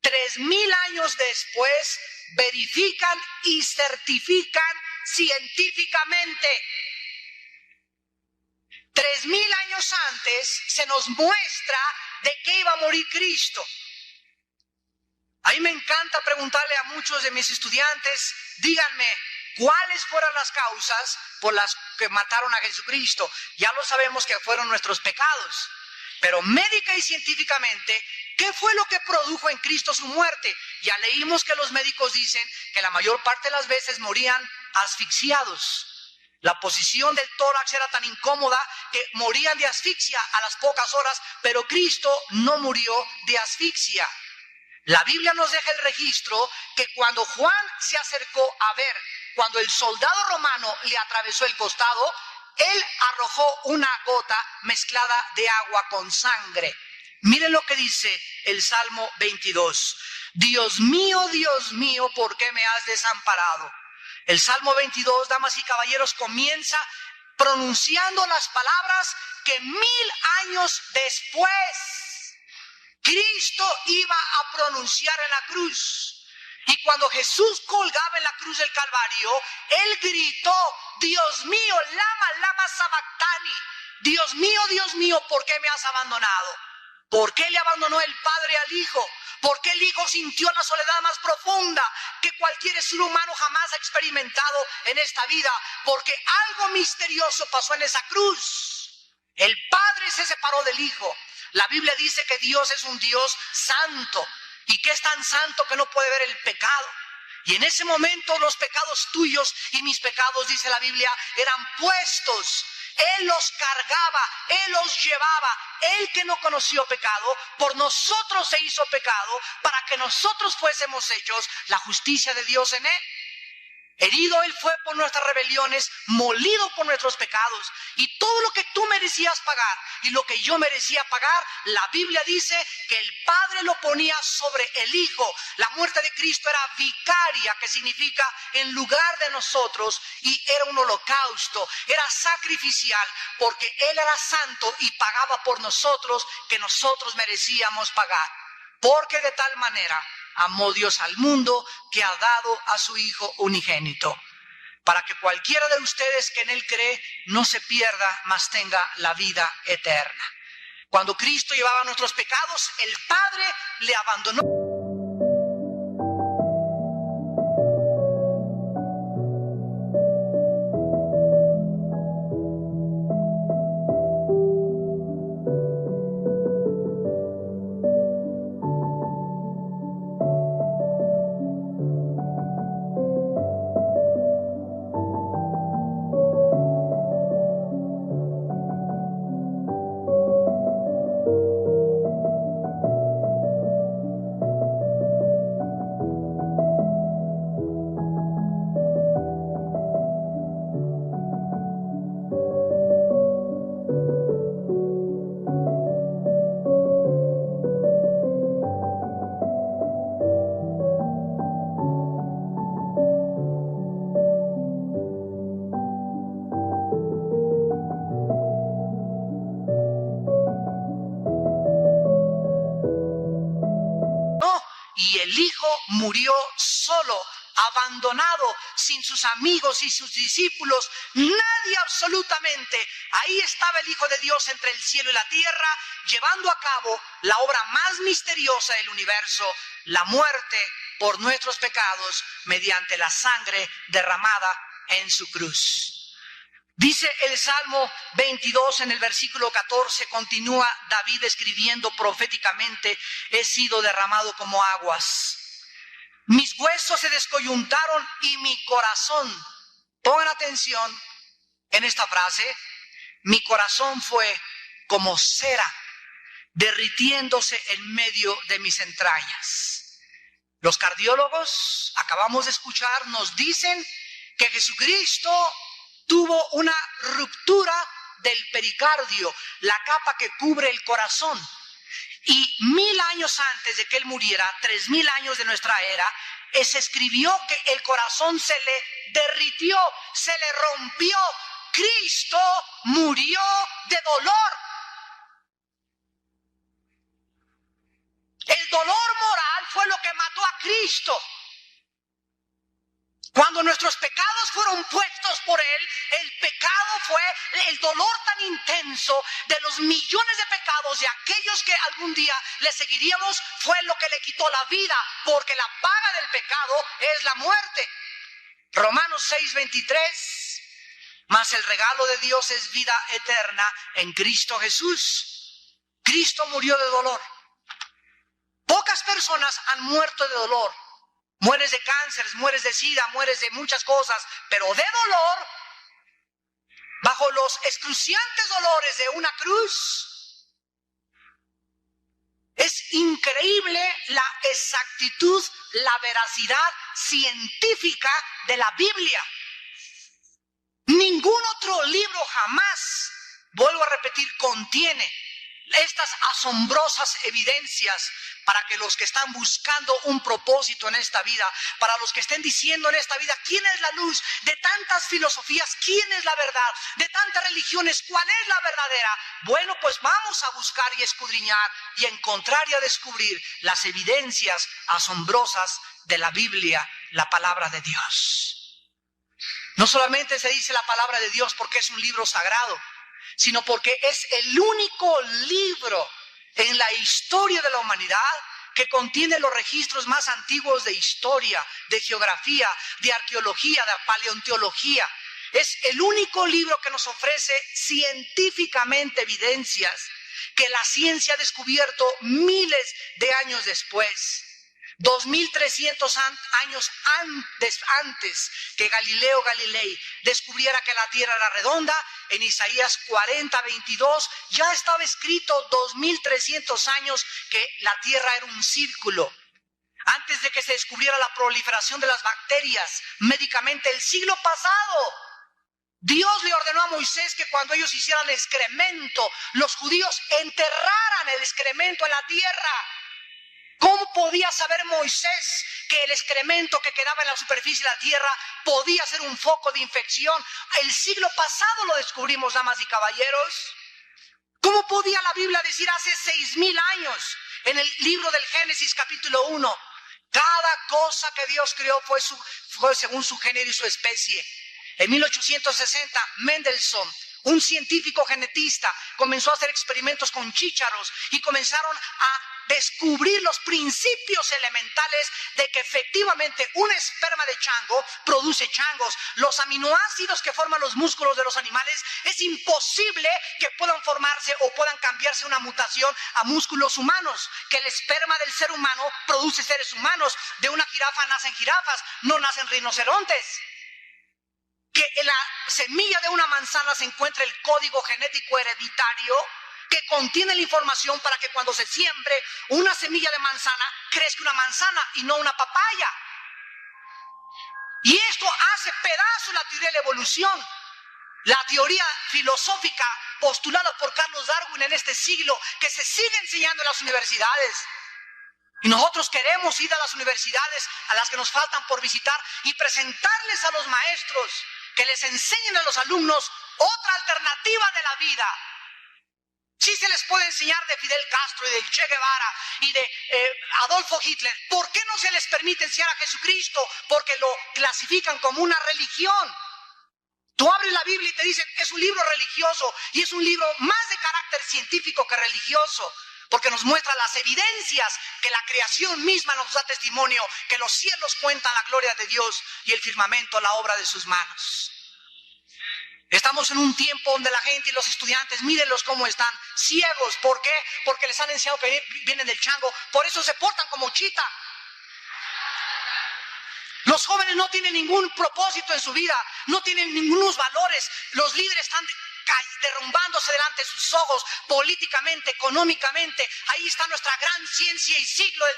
3000 años después verifican y certifican científicamente. 3000 años antes se nos muestra de qué iba a morir Cristo. A mí me encanta preguntarle a muchos de mis estudiantes, díganme, ¿cuáles fueron las causas por las que mataron a Jesucristo? Ya lo sabemos que fueron nuestros pecados, pero médica y científicamente, ¿qué fue lo que produjo en Cristo su muerte? Ya leímos que los médicos dicen que la mayor parte de las veces morían asfixiados. La posición del tórax era tan incómoda que morían de asfixia a las pocas horas, pero Cristo no murió de asfixia. La Biblia nos deja el registro que cuando Juan se acercó a ver, cuando el soldado romano le atravesó el costado, él arrojó una gota mezclada de agua con sangre. Miren lo que dice el Salmo 22. Dios mío, ¿por qué me has desamparado? El Salmo 22, damas y caballeros, comienza pronunciando las palabras que 1000 años después Cristo iba a pronunciar en la cruz. Y cuando Jesús colgaba en la cruz del Calvario, Él gritó, Dios mío, lama sabactani. Dios mío, ¿por qué me has abandonado? ¿Por qué le abandonó el Padre al Hijo? ¿Por qué el Hijo sintió la soledad más profunda que cualquier ser humano jamás ha experimentado en esta vida? Porque algo misterioso pasó en esa cruz. El Padre se separó del Hijo. La Biblia dice que Dios es un Dios santo y que es tan santo que no puede ver el pecado. Y en ese momento los pecados tuyos y mis pecados, dice la Biblia, eran puestos. Él los cargaba, Él los llevaba. Él que no conoció pecado, por nosotros se hizo pecado para que nosotros fuésemos hechos la justicia de Dios en Él. Herido Él fue por nuestras rebeliones, molido por nuestros pecados. Y todo lo que tú merecías pagar y lo que yo merecía pagar, la Biblia dice que el Padre lo ponía sobre el Hijo. La muerte de Cristo era vicaria, que significa en lugar de nosotros, y era un holocausto, era sacrificial, porque Él era santo y pagaba por nosotros que nosotros merecíamos pagar. Porque de tal manera amó Dios al mundo que ha dado a su Hijo unigénito, para que cualquiera de ustedes que en Él cree no se pierda, mas tenga la vida eterna. Cuando Cristo llevaba nuestros pecados, el Padre le abandonó. y el Hijo murió solo, abandonado, sin sus amigos y sus discípulos, nadie absolutamente. Ahí estaba el Hijo de Dios entre el cielo y la tierra, llevando a cabo la obra más misteriosa del universo, la muerte por nuestros pecados mediante la sangre derramada en su cruz. Dice el Salmo 22 en el versículo 14, continúa David escribiendo proféticamente: he sido derramado como aguas. Mis huesos se descoyuntaron y mi corazón, pongan atención en esta frase, mi corazón fue como cera, derritiéndose en medio de mis entrañas. Los cardiólogos, acabamos de escuchar, nos dicen que Jesucristo tuvo una ruptura del pericardio, la capa que cubre el corazón. Y 1000 años antes de que él muriera, 3000 años de nuestra era, se escribió que el corazón se le derritió, se le rompió. Cristo murió de dolor. El dolor moral fue lo que mató a Cristo. Cuando nuestros pecados fueron puestos por Él, el pecado fue el dolor tan intenso de los millones de pecados de aquellos que algún día le seguiríamos, fue lo que le quitó la vida, porque la paga del pecado es la muerte. Romanos 6:23, mas el regalo de Dios es vida eterna en Cristo Jesús. Cristo murió de dolor. Pocas personas han muerto de dolor. Mueres de cáncer, mueres de sida, mueres de muchas cosas, pero de dolor, bajo los excruciantes dolores de una cruz. Es increíble la exactitud, la veracidad científica de la Biblia. Ningún otro libro jamás, vuelvo a repetir, contiene estas asombrosas evidencias para que los que están buscando un propósito en esta vida, para los que estén diciendo en esta vida, ¿quién es la luz? De tantas filosofías, ¿quién es la verdad? De tantas religiones, ¿cuál es la verdadera? Bueno, pues vamos a buscar y escudriñar y encontrar y a descubrir las evidencias asombrosas de la Biblia, la palabra de Dios. No solamente se dice la palabra de Dios porque es un libro sagrado, sino porque es el único libro en la historia de la humanidad que contiene los registros más antiguos de historia, de geografía, de arqueología, de paleontología. Es el único libro que nos ofrece científicamente evidencias que la ciencia ha descubierto miles de años después. 2300 años antes que Galileo Galilei descubriera que la Tierra era redonda, en Isaías 40:22 ya estaba escrito 2300 años que la Tierra era un círculo. Antes de que se descubriera la proliferación de las bacterias médicamente, el siglo pasado, Dios le ordenó a Moisés que cuando ellos hicieran excremento, los judíos enterraran el excremento en la tierra. ¿Cómo podía saber Moisés que el excremento que quedaba en la superficie de la tierra podía ser un foco de infección? El siglo pasado lo descubrimos, damas y caballeros. ¿Cómo podía la Biblia decir hace 6000 años, en el libro del Génesis capítulo 1, cada cosa que Dios creó fue según su género y su especie? En 1860, Mendelssohn, un científico genetista, comenzó a hacer experimentos con chícharos y comenzaron a descubrir los principios elementales de que efectivamente un esperma de chango produce changos. Los aminoácidos que forman los músculos de los animales es imposible que puedan formarse o puedan cambiarse una mutación a músculos humanos. Que el esperma del ser humano produce seres humanos. De una jirafa nacen jirafas, no nacen rinocerontes. Que en la semilla de una manzana se encuentra el código genético hereditario que contiene la información para que cuando se siembre una semilla de manzana, crezca una manzana y no una papaya. Y esto hace pedazo la teoría de la evolución, la teoría filosófica postulada por Carlos Darwin en este siglo, que se sigue enseñando en las universidades. Y nosotros queremos ir a las universidades a las que nos faltan por visitar y presentarles a los maestros que les enseñen a los alumnos otra alternativa de la vida. Sí se les puede enseñar de Fidel Castro y de Che Guevara y de Adolfo Hitler. ¿Por qué no se les permite enseñar a Jesucristo? Porque lo clasifican como una religión. Tú abres la Biblia y te dicen, es un libro religioso y es un libro más de carácter científico que religioso, porque nos muestra las evidencias que la creación misma nos da testimonio, que los cielos cuentan la gloria de Dios y el firmamento la obra de sus manos. Estamos en un tiempo donde la gente y los estudiantes, mírenlos cómo están, ciegos. ¿Por qué? Porque les han enseñado que vienen del chango, por eso se portan como chita. Los jóvenes no tienen ningún propósito en su vida, no tienen ningunos valores. Los líderes están derrumbándose delante de sus ojos, políticamente, económicamente. Ahí está nuestra gran ciencia y siglo de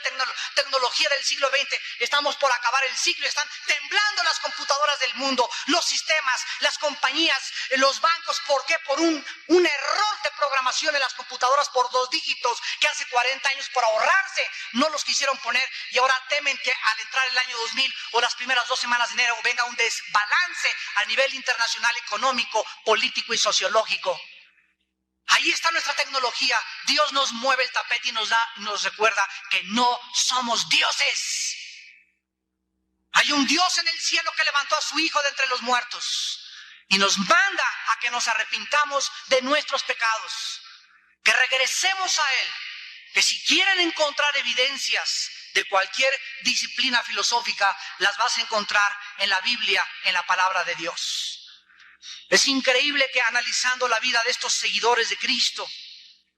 tecnología del siglo XX. Estamos por acabar el siglo, están temblando las computadoras del mundo, los sistemas, las compañías, los bancos. ¿Por qué? Por un error de programación en las computadoras por 2 dígitos que hace 40 años por ahorrarse no los quisieron poner, y ahora temen que al entrar el año 2000 o las primeras 2 semanas de enero venga un desbalance a nivel internacional, económico, político y sociológico. Ahí está nuestra tecnología. Dios nos mueve el tapete y nos recuerda que no somos dioses. Hay un Dios en el cielo que levantó a su Hijo de entre los muertos y nos manda a que nos arrepintamos de nuestros pecados, que regresemos a Él, que si quieren encontrar evidencias de cualquier disciplina filosófica, las vas a encontrar en la Biblia, en la palabra de Dios. Es increíble que analizando la vida de estos seguidores de Cristo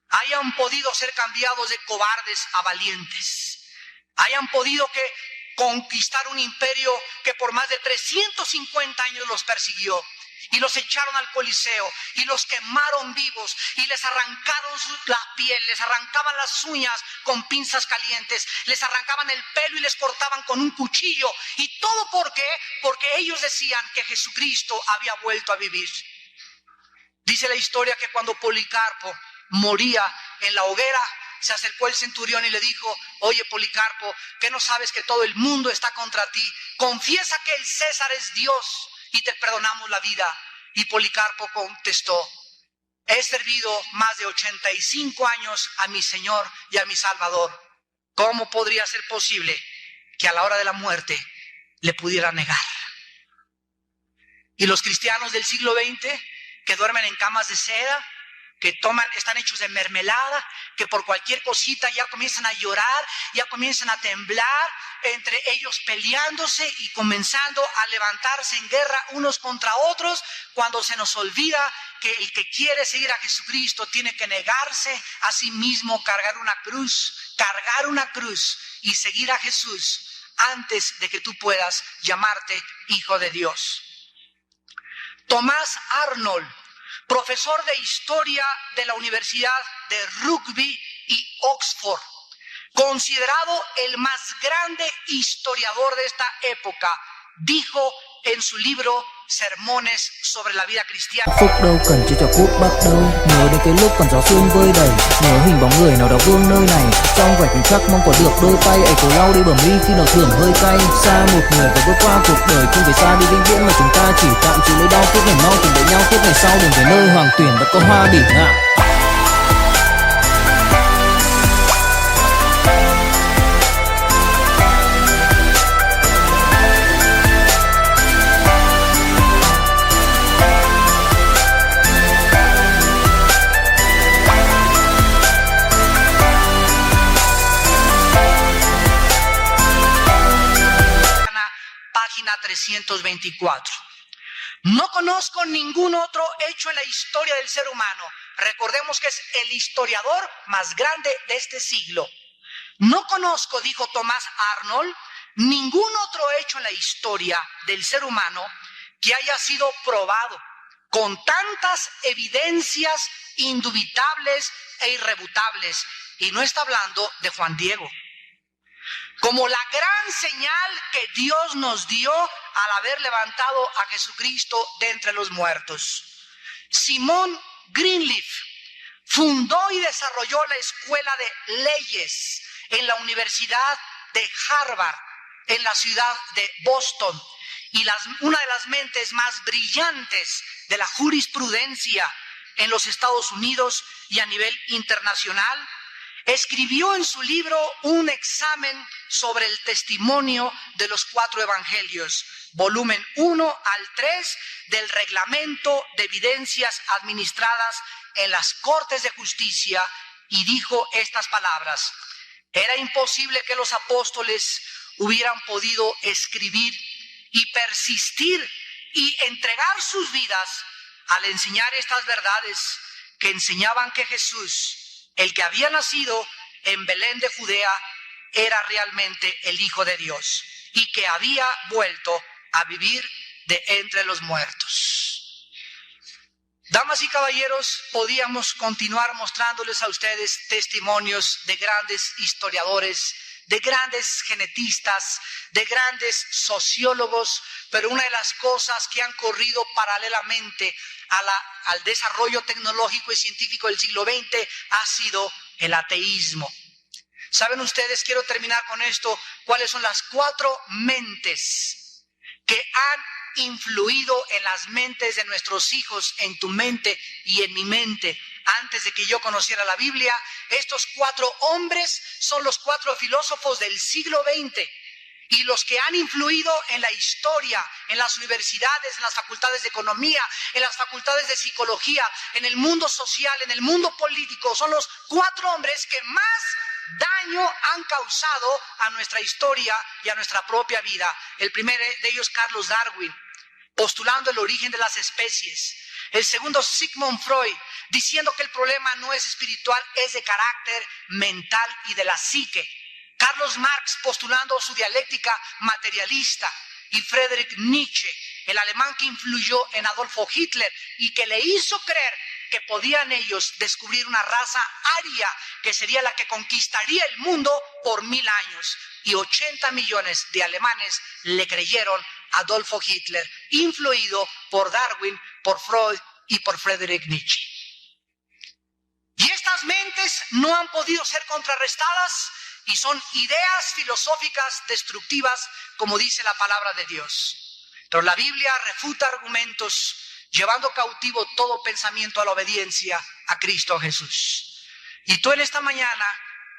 hayan podido ser cambiados de cobardes a valientes, hayan podido conquistar un imperio que por más de 350 años los persiguió y los echaron al Coliseo y los quemaron vivos y les arrancaron la piel, les arrancaban las uñas con pinzas calientes, les arrancaban el pelo y les cortaban con un cuchillo. ¿Y todo por qué? Porque ellos decían que Jesucristo había vuelto a vivir. Dice la historia que cuando Policarpo moría en la hoguera, se acercó el centurión y le dijo: oye, Policarpo, ¿qué no sabes que todo el mundo está contra ti? Confiesa que el César es Dios y te perdonamos la vida. Y Policarpo contestó: he servido más de 85 años a mi Señor y a mi Salvador. ¿Cómo podría ser posible que a la hora de la muerte le pudiera negar? Y los cristianos del siglo XX que duermen en camas de seda, que están hechos de mermelada, que por cualquier cosita ya comienzan a llorar, ya comienzan a temblar, entre ellos peleándose y comenzando a levantarse en guerra unos contra otros, cuando se nos olvida que el que quiere seguir a Jesucristo tiene que negarse a sí mismo, cargar una cruz y seguir a Jesús antes de que tú puedas llamarte hijo de Dios. Thomas Arnold, profesor de historia de la Universidad de Rugby y Oxford, considerado el más grande historiador de esta época, dijo en su libro Sermones sobre la vida cristiana: phúc đâu cần chỉ cho phút bắt đầu, nhớ đến cái lúc còn gió sương vơi đầy, nhớ hình bóng người nào đó vương nơi này, trong vài khoảnh khắc mong có được đôi tay ấy cổ lau đi bầm ly khi nào thưởng hơi cay, xa một người và bước qua cuộc đời không phải xa đi vĩnh viễn mà chúng ta chỉ tạm chịu lấy đau, kiếp này mau tìm đợi nhau, kiếp này sau đừng về nơi hoàng tuyển vẫn có hoa đỉnh ạ. Página 324. No conozco ningún otro hecho en la historia del ser humano. Recordemos que es el historiador más grande de este siglo. No conozco, dijo Thomas Arnold, ningún otro hecho en la historia del ser humano que haya sido probado con tantas evidencias indubitables e irrefutables. Y no está hablando de Juan Diego, como la gran señal que Dios nos dio al haber levantado a Jesucristo de entre los muertos. Simon Greenleaf fundó y desarrolló la Escuela de Leyes en la Universidad de Harvard, en la ciudad de Boston, y una de las mentes más brillantes de la jurisprudencia en los Estados Unidos y a nivel internacional, escribió en su libro un examen sobre el testimonio de los 4 evangelios, volumen 1 al 3 del reglamento de evidencias administradas en las Cortes de Justicia, y dijo estas palabras: era imposible que los apóstoles hubieran podido escribir y persistir y entregar sus vidas al enseñar estas verdades que enseñaban que Jesús, el que había nacido en Belén de Judea, era realmente el Hijo de Dios y que había vuelto a vivir de entre los muertos. Damas y caballeros, podíamos continuar mostrándoles a ustedes testimonios de grandes historiadores, de grandes genetistas, de grandes sociólogos, pero una de las cosas que han corrido paralelamente al desarrollo tecnológico y científico del siglo XX ha sido el ateísmo. ¿Saben ustedes, quiero terminar con esto, cuáles son las 4 mentes que han influido en las mentes de nuestros hijos, en tu mente y en mi mente? Antes de que yo conociera la Biblia, estos 4 hombres son los 4 filósofos del siglo XX y los que han influido en la historia, en las universidades, en las facultades de economía, en las facultades de psicología, en el mundo social, en el mundo político. Son los 4 hombres que más daño han causado a nuestra historia y a nuestra propia vida. El primero de ellos, Carlos Darwin, postulando el origen de las especies. El segundo, Sigmund Freud, diciendo que el problema no es espiritual, es de carácter mental y de la psique. Carlos Marx, postulando su dialéctica materialista. Y Friedrich Nietzsche, el alemán que influyó en Adolfo Hitler y que le hizo creer que podían ellos descubrir una raza aria que sería la que conquistaría el mundo por 1000 años. Y 80 millones de alemanes le creyeron a Adolfo Hitler, influido por Darwin, por Freud y por Friedrich Nietzsche. Y estas mentes no han podido ser contrarrestadas y son ideas filosóficas destructivas, como dice la palabra de Dios. Pero la Biblia refuta argumentos, llevando cautivo todo pensamiento a la obediencia a Cristo Jesús. Y tú en esta mañana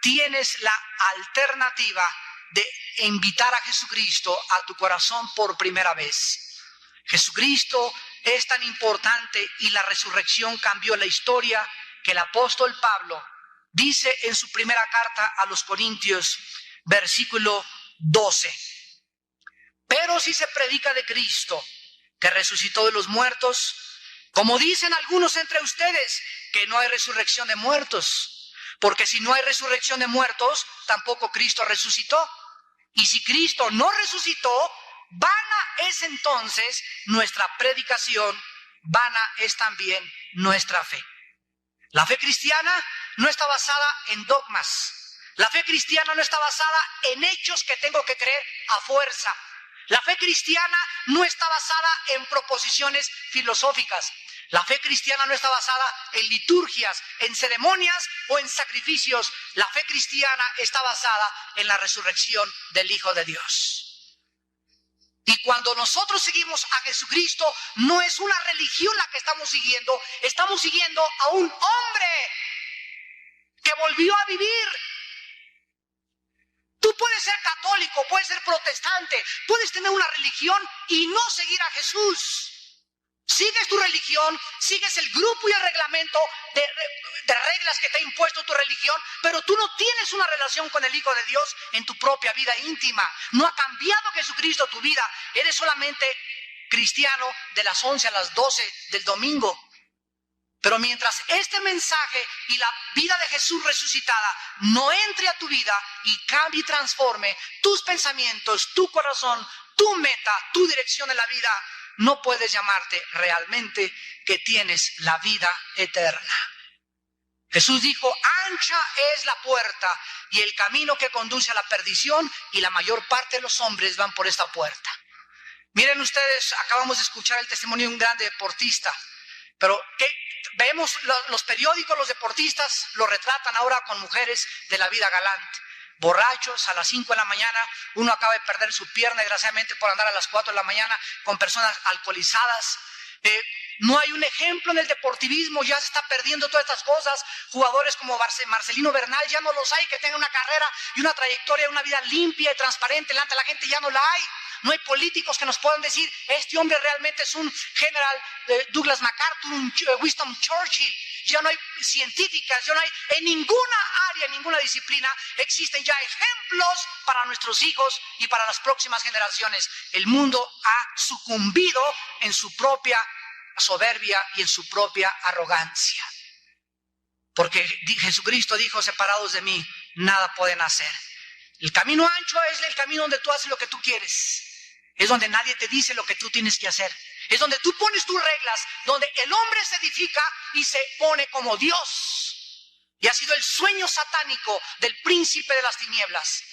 tienes la alternativa de invitar a Jesucristo a tu corazón por primera vez. Jesucristo es tan importante y la resurrección cambió la historia que el apóstol Pablo dice en su primera carta a los Corintios, versículo 12. Pero si se predica de Cristo, que resucitó de los muertos, como dicen algunos entre ustedes, que no hay resurrección de muertos, porque si no hay resurrección de muertos, tampoco Cristo resucitó. Y si Cristo no resucitó, vana es entonces nuestra predicación, vana es también nuestra fe. La fe cristiana no está basada en dogmas. La fe cristiana no está basada en hechos que tengo que creer a fuerza. La fe cristiana no está basada en proposiciones filosóficas. La fe cristiana no está basada en liturgias, en ceremonias o en sacrificios. La fe cristiana está basada en la resurrección del Hijo de Dios. Y cuando nosotros seguimos a Jesucristo, no es una religión la que estamos siguiendo a un hombre que volvió a vivir. Tú puedes ser católico, puedes ser protestante, puedes tener una religión y no seguir a Jesús. Sigues tu religión, sigues el grupo y el reglamento de reglas que te ha impuesto tu religión, pero tú no tienes una relación con el Hijo de Dios en tu propia vida íntima. No ha cambiado Jesucristo tu vida. Eres solamente cristiano de las 11 a las 12 del domingo. Pero mientras este mensaje y la vida de Jesús resucitada no entre a tu vida y cambie y transforme tus pensamientos, tu corazón, tu meta, tu dirección en la vida, no puedes llamarte realmente que tienes la vida eterna. Jesús dijo, ancha es la puerta y el camino que conduce a la perdición, y la mayor parte de los hombres van por esta puerta. Miren ustedes, acabamos de escuchar el testimonio de un gran deportista, pero vemos los periódicos, los deportistas lo retratan ahora con mujeres de la vida galante. Borrachos a las 5 de la mañana, uno acaba de perder su pierna desgraciadamente por andar a las 4 de la mañana con personas alcoholizadas. No hay un ejemplo en el deportivismo, ya se está perdiendo todas estas cosas. Jugadores como Marcelino Bernal ya no los hay, que tengan una carrera y una trayectoria, una vida limpia y transparente delante de la gente, ya no la hay. No hay políticos que nos puedan decir, este hombre realmente es un general Douglas MacArthur, un Winston Churchill. Ya no hay científicas, ya no hay en ninguna área, en ninguna disciplina, existen ya ejemplos para nuestros hijos y para las próximas generaciones. El mundo ha sucumbido en su propia soberbia y en su propia arrogancia. Porque Jesucristo dijo, separados de mí, nada pueden hacer. El camino ancho es el camino donde tú haces lo que tú quieres. Es donde nadie te dice lo que tú tienes que hacer. Es donde tú pones tus reglas, donde el hombre se edifica y se pone como Dios. Y ha sido el sueño satánico del príncipe de las tinieblas.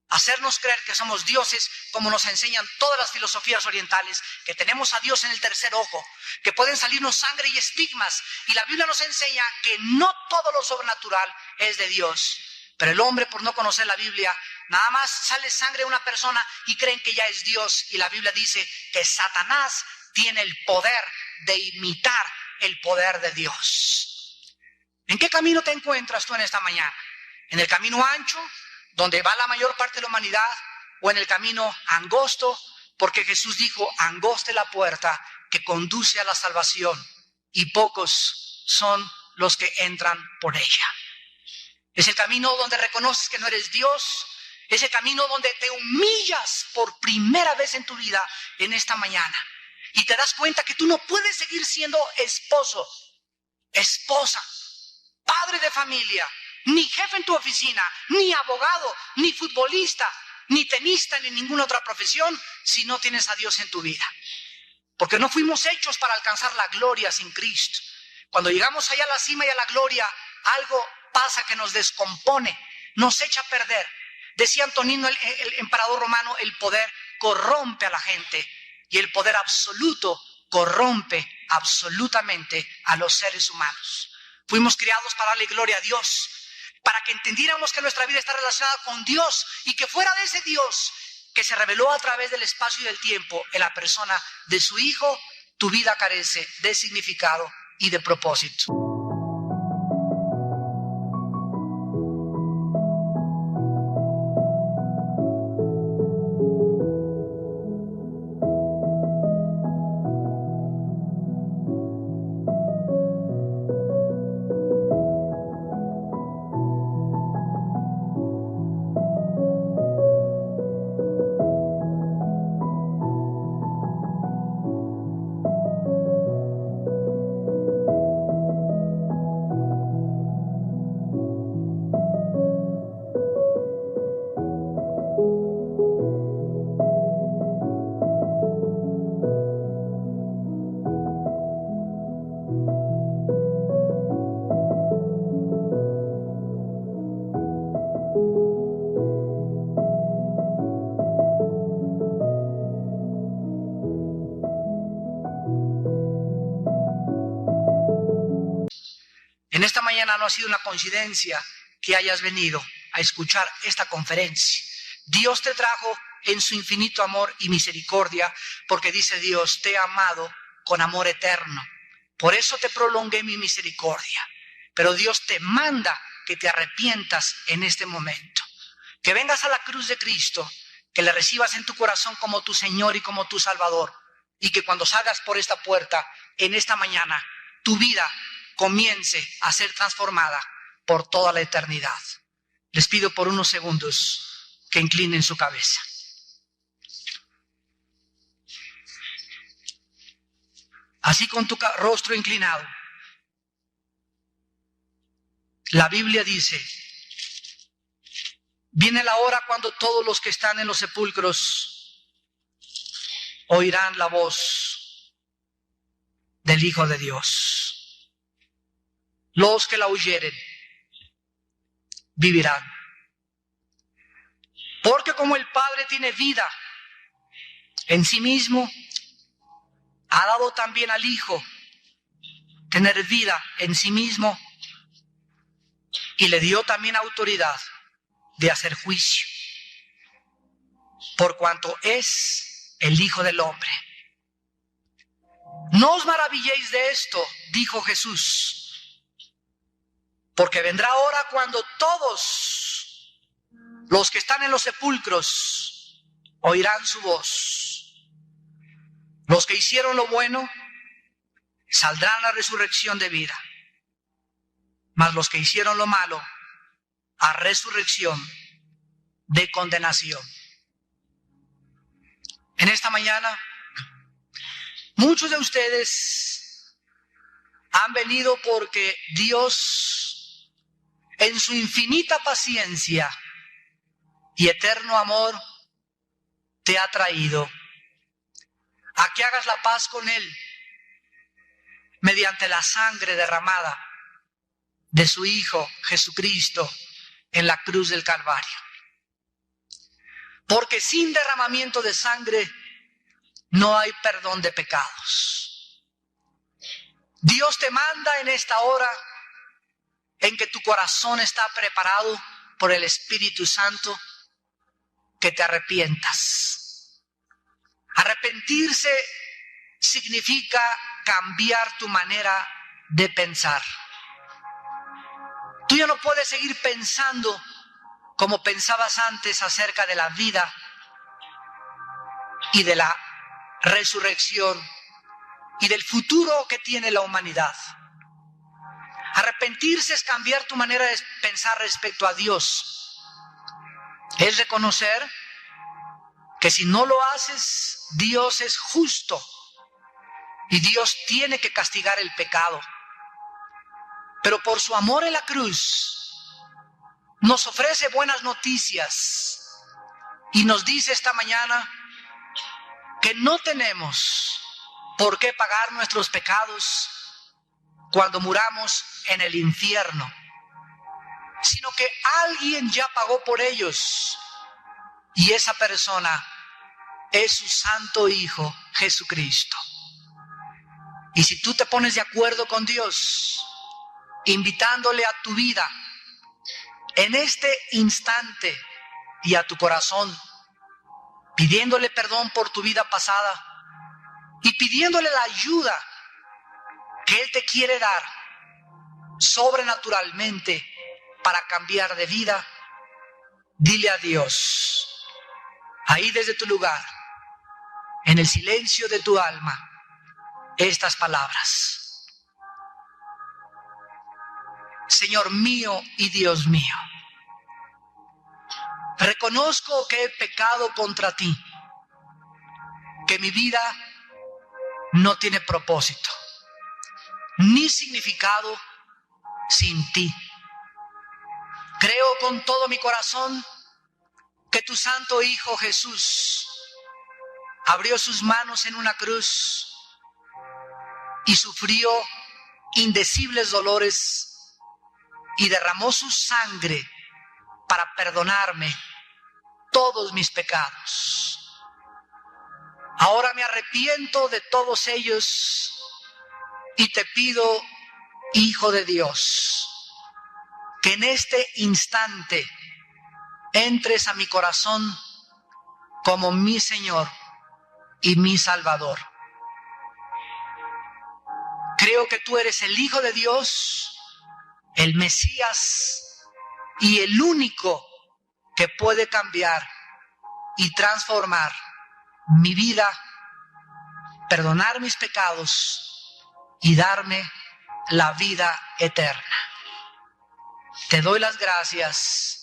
Hacernos creer que somos dioses, como nos enseñan todas las filosofías orientales, que tenemos a Dios en el tercer ojo, que pueden salirnos sangre y estigmas. Y la Biblia nos enseña que no todo lo sobrenatural es de Dios. Pero el hombre, por no conocer la Biblia, nada más sale sangre de una persona y creen que ya es Dios. Y la Biblia dice que Satanás tiene el poder de imitar el poder de Dios. ¿En qué camino te encuentras tú en esta mañana? ¿En el camino ancho, donde va la mayor parte de la humanidad, o en el camino angosto? Porque Jesús dijo, angosta es la puerta que conduce a la salvación, y pocos son los que entran por ella. Es el camino donde reconoces que no eres Dios. Es el camino donde te humillas por primera vez en tu vida en esta mañana. Y te das cuenta que tú no puedes seguir siendo esposo, esposa, padre de familia, ni jefe en tu oficina, ni abogado, ni futbolista, ni tenista, ni ninguna otra profesión, si no tienes a Dios en tu vida. Porque no fuimos hechos para alcanzar la gloria sin Cristo. Cuando llegamos allá a la cima y a la gloria, algo pasa que nos descompone, nos echa a perder. Decía Antonino, el emperador romano, el poder corrompe a la gente y el poder absoluto corrompe absolutamente a los seres humanos. Fuimos creados para darle gloria a Dios, para que entendiéramos que nuestra vida está relacionada con Dios y que fuera de ese Dios que se reveló a través del espacio y del tiempo en la persona de su Hijo, tu vida carece de significado y de propósito. En esta mañana no ha sido una coincidencia que hayas venido a escuchar esta conferencia. Dios te trajo en su infinito amor y misericordia, porque dice Dios, te he amado con amor eterno. Por eso te prolongué mi misericordia. Pero Dios te manda que te arrepientas en este momento. Que vengas a la cruz de Cristo, que le recibas en tu corazón como tu Señor y como tu Salvador. Y que cuando salgas por esta puerta, en esta mañana, tu vida comience a ser transformada por toda la eternidad. Les pido por unos segundos que inclinen su cabeza. Así con tu rostro inclinado. La Biblia dice, viene la hora cuando todos los que están en los sepulcros oirán la voz del Hijo de Dios. Los que la oyeren vivirán. Porque como el Padre tiene vida en sí mismo, ha dado también al Hijo tener vida en sí mismo y le dio también autoridad de hacer juicio, por cuanto es el Hijo del Hombre. No os maravilléis de esto, dijo Jesús, porque vendrá hora cuando todos los que están en los sepulcros oirán su voz. Los que hicieron lo bueno saldrán a la resurrección de vida, mas los que hicieron lo malo a resurrección de condenación. En esta mañana, muchos de ustedes han venido porque Dios, en su infinita paciencia y eterno amor, te ha traído a que hagas la paz con Él mediante la sangre derramada de su Hijo Jesucristo en la cruz del Calvario. Porque sin derramamiento de sangre no hay perdón de pecados. Dios te manda en esta hora en que tu corazón está preparado por el Espíritu Santo que te arrepientas. Arrepentirse significa cambiar tu manera de pensar. Tú ya no puedes seguir pensando como pensabas antes acerca de la vida y de la resurrección y del futuro que tiene la humanidad. Arrepentirse es cambiar tu manera de pensar respecto a Dios. Es reconocer que si no lo haces, Dios es justo y Dios tiene que castigar el pecado. Pero por su amor en la cruz nos ofrece buenas noticias y nos dice esta mañana que no tenemos por qué pagar nuestros pecados cuando muramos en el infierno, sino que alguien ya pagó por ellos y esa persona es su santo Hijo Jesucristo. Y si tú te pones de acuerdo con Dios, invitándole a tu vida en este instante y a tu corazón, pidiéndole perdón por tu vida pasada y pidiéndole la ayuda que Él te quiere dar sobrenaturalmente para cambiar de vida, dile a Dios, ahí desde tu lugar, en el silencio de tu alma, estas palabras: Señor mío y Dios mío, reconozco que he pecado contra ti, que mi vida no tiene propósito ni significado sin ti. Creo con todo mi corazón que tu santo Hijo Jesús abrió sus manos en una cruz y sufrió indecibles dolores y derramó su sangre para perdonarme todos mis pecados. Ahora me arrepiento de todos ellos y te pido, Hijo de Dios, que en este instante entres a mi corazón como mi Señor y mi Salvador. Creo que tú eres el Hijo de Dios, el Mesías y el único que puede cambiar y transformar mi vida, perdonar mis pecados y darme la vida eterna. Te doy las gracias